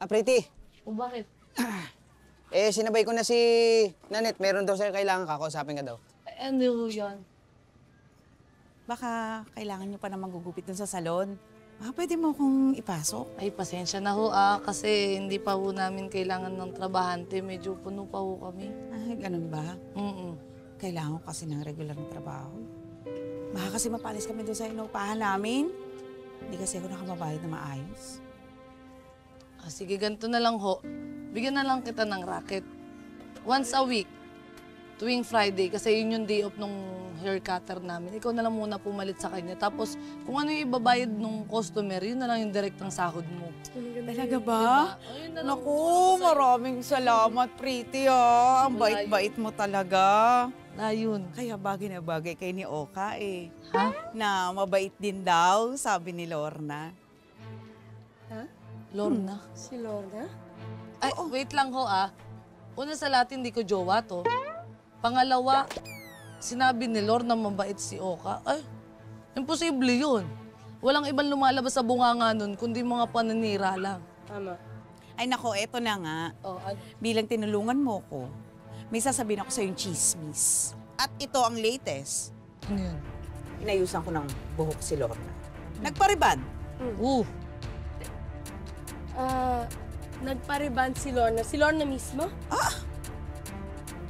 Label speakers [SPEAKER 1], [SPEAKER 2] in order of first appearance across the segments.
[SPEAKER 1] Pretty.
[SPEAKER 2] O bakit?
[SPEAKER 1] Sinabay ko na si Nanette. Meron daw sa'yo kailangan kakausapin ka daw.
[SPEAKER 2] Ano yan?
[SPEAKER 3] Baka kailangan nyo pa na magugupit dun sa salon. Baka pwede mo akong ipasok.
[SPEAKER 2] Ay, pasensya na ho kasi hindi pa ho namin kailangan ng trabahante. Medyo puno pa ho kami.
[SPEAKER 3] Ay, ganun ba? Kailangan ko kasi ng regular na trabaho. Baka kasi mapalis kami doon sa inuupahan namin. Hindi kasi ako nakamabayad na maayos.
[SPEAKER 2] Sige, ganito na lang ho. Bigyan na lang kita ng racket. Once a week, tuwing Friday, kasi yun yung day off nung hair cutter namin. Ikaw na lang muna pumalit sa kanya. Tapos, kung ano yung ibabayad nung customer, yun na lang yung direct ng sahod mo.
[SPEAKER 3] Talaga ba?
[SPEAKER 2] Diba? Ayun na lang.
[SPEAKER 3] Naku, maraming salamat, Pretty, ah. Ang bait-bait mo talaga.
[SPEAKER 2] Ayun.
[SPEAKER 3] Kaya bagay na bagay kay ni Oka, eh.
[SPEAKER 2] Ha?
[SPEAKER 3] Na mabait din daw, sabi ni Lorna.
[SPEAKER 2] Lorna?
[SPEAKER 4] Si Lorna?
[SPEAKER 2] Ay, wait lang ho Una sa lahat, hindi ko jowa to. Pangalawa, sinabi ni Lorna mabait si Oka. Ay, imposible yun. Walang ibang lumalabas sa bunganga nun, kundi mga pananira lang.
[SPEAKER 4] Tama.
[SPEAKER 3] Ay nako, eto na nga. Bilang tinulungan mo ko, may sasabihin ako sa'yo yung chismis. At ito ang latest.
[SPEAKER 2] Ano yun?
[SPEAKER 3] Inayusan ko ng buhok si Lorna. Nagpariban.
[SPEAKER 4] Nagpariban si Lorna. Si Lorna mismo?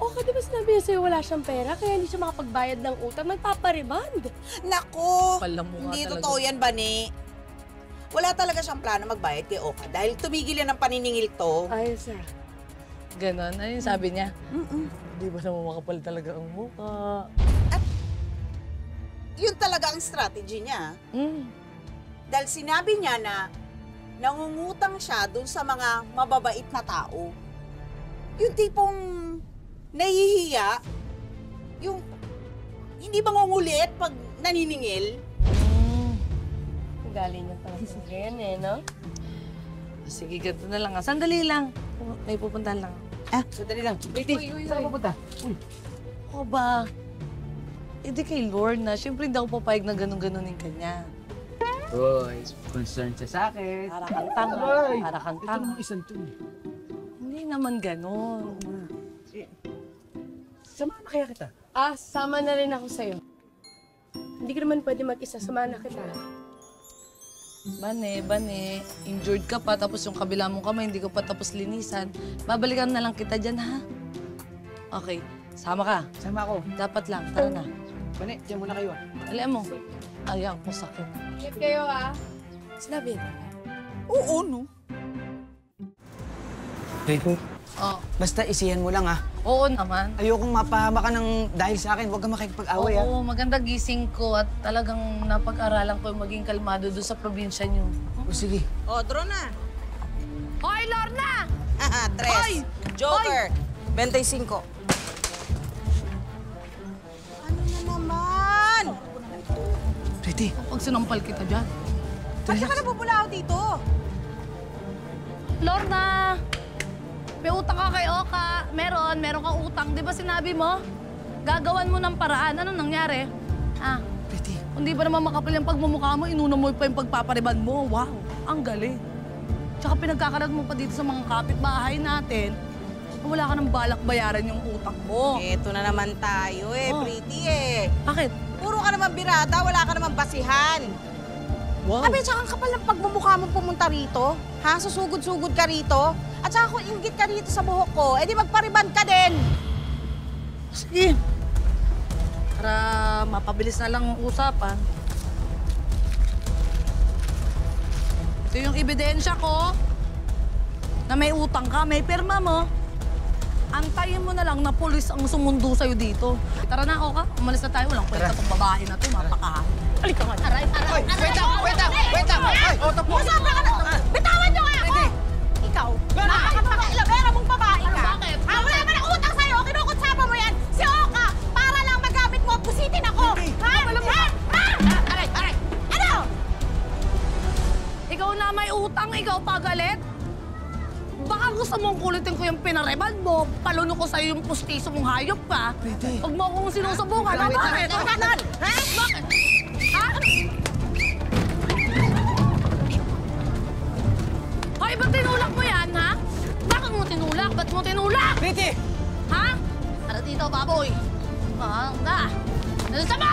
[SPEAKER 4] Okay, di ba sinabi niya sa'yo wala siyang pera, kaya hindi siya makapagbayad ng utang, nagpapariband.
[SPEAKER 3] Nako,
[SPEAKER 2] Pala mo nga
[SPEAKER 3] hindi
[SPEAKER 2] talaga.
[SPEAKER 3] totoo yan, Bani. Wala talaga siyang plano magbayad kay Oka dahil tumigil yan ng paniningil to.
[SPEAKER 4] Ayos
[SPEAKER 2] Ganon. Ano yung sabi niya? Di ba naman makapal talaga ang mukha?
[SPEAKER 3] Yun talaga ang strategy niya. Dahil sinabi niya na nangungutang siya dun sa mga mababait na tao. Yung tipong nahihiya, yung hindi mangungulit pag naniningil.
[SPEAKER 4] Galing niya talaga sa ganyan eh, no?
[SPEAKER 2] Sige, ganito na lang. Sandali lang. May pupuntahan lang.
[SPEAKER 1] Sandali lang. Pretty, saan ka pupunta?
[SPEAKER 2] O ba? Di kay Lorna. Siyempre hindi ako papayag na ganun-ganunin kanya.
[SPEAKER 1] Boy, concerned siya sa akin.
[SPEAKER 2] Para kang tanga.
[SPEAKER 1] Boy,
[SPEAKER 2] Para kang
[SPEAKER 1] ito
[SPEAKER 2] tanga.
[SPEAKER 1] namang isang to.
[SPEAKER 2] Hindi naman ganun.
[SPEAKER 1] Samahan na kaya kita.
[SPEAKER 4] Sama na rin ako sa'yo. Hindi ka naman pwede mag-isa, samahan na kita.
[SPEAKER 2] Bane, injured ka pa, tapos yung kabila mong kamay, hindi ko pa tapos linisan. Babalikan na lang kita dyan, ha? Okay, sama ka.
[SPEAKER 1] Sama ako.
[SPEAKER 2] Dapat lang, tara na.
[SPEAKER 1] Bane, diyan muna kayo.
[SPEAKER 2] Alam mo, ayaw ko sakit.
[SPEAKER 4] Ingat kayo,
[SPEAKER 2] Sinabi.
[SPEAKER 3] Oo, no?
[SPEAKER 1] Pretty,
[SPEAKER 2] Oh,
[SPEAKER 1] basta isihan mo lang
[SPEAKER 2] oo naman.
[SPEAKER 1] Ayokong mapahama ka ng dahil sa akin. Huwag ka makikipag-away
[SPEAKER 2] Oo, maganda gising ko at talagang napag-aralan ko yung maging kalmado doon sa probinsya niyo.
[SPEAKER 1] Sige.
[SPEAKER 3] O, draw na.
[SPEAKER 2] Hoy, Lorna!
[SPEAKER 3] Tres. Joker. 25. Ano na naman?
[SPEAKER 1] Pretty,
[SPEAKER 2] Pag sinampal kita dyan.
[SPEAKER 3] Bakit ka nabubulao dito?
[SPEAKER 2] Lorna! May utang ka kay Oka. Meron kang utang. Di ba sinabi mo? Gagawan mo ng paraan. Ano nangyari?
[SPEAKER 1] Pretty.
[SPEAKER 2] Kung di ba naman makapal yung pagmumukha mo, inuna mo pa yung pagpapariban mo. Wow, ang galing. Tsaka pinagkakalat mo pa dito sa mga kapitbahay natin. Wala ka nang balak bayaran yung utang mo.
[SPEAKER 3] Eto na naman tayo Pretty
[SPEAKER 2] Bakit?
[SPEAKER 3] Puro ka naman birada, wala ka naman basihan.
[SPEAKER 2] Wow.
[SPEAKER 3] Abi, tsaka ang kapal ng pagmumukha mo pumunta rito. Ha? Susugod-sugod ka rito. At saka kung inggit ka dito sa buhok ko, edi magpariban ka din.
[SPEAKER 2] Sige. Para mapabilis na lang ang usapan. Ito yung ebidensya ko na may utang ka, may pirma mo. Antayin mo na lang na pulis ang sumundo sa'yo dito. Tara na, Oka. Umalis na tayo. Walang kwenta itong babae na ito. Mapakahan. Halika nga. Aray!
[SPEAKER 1] Wait lang! Ay, tapos!
[SPEAKER 3] Sobra ka na! Bitawan niyo nga ako! Ikaw, napakapakilabera mong babae ka.
[SPEAKER 2] Bakit?
[SPEAKER 3] Ha? Wala naman ang utang sa'yo. Kinukutsaba mo yan. Si Oka, para lang magamit mo at pusitin ako. Ha? Aray! Ano?
[SPEAKER 2] Ikaw na may utang, ikaw pagalit? Baka gusto mong kulitin ko yung pinareban mo, paluno ko sa'yo yung pustiso mong hayop ka.
[SPEAKER 1] Pwede.
[SPEAKER 2] Huwag mo akong sinusubukan.
[SPEAKER 1] Wait lang.
[SPEAKER 2] Bakit?
[SPEAKER 3] Ganon! Ha?
[SPEAKER 2] Bakit? Ha? Hoy, ba't tinulak mo yan? Bilisan mo!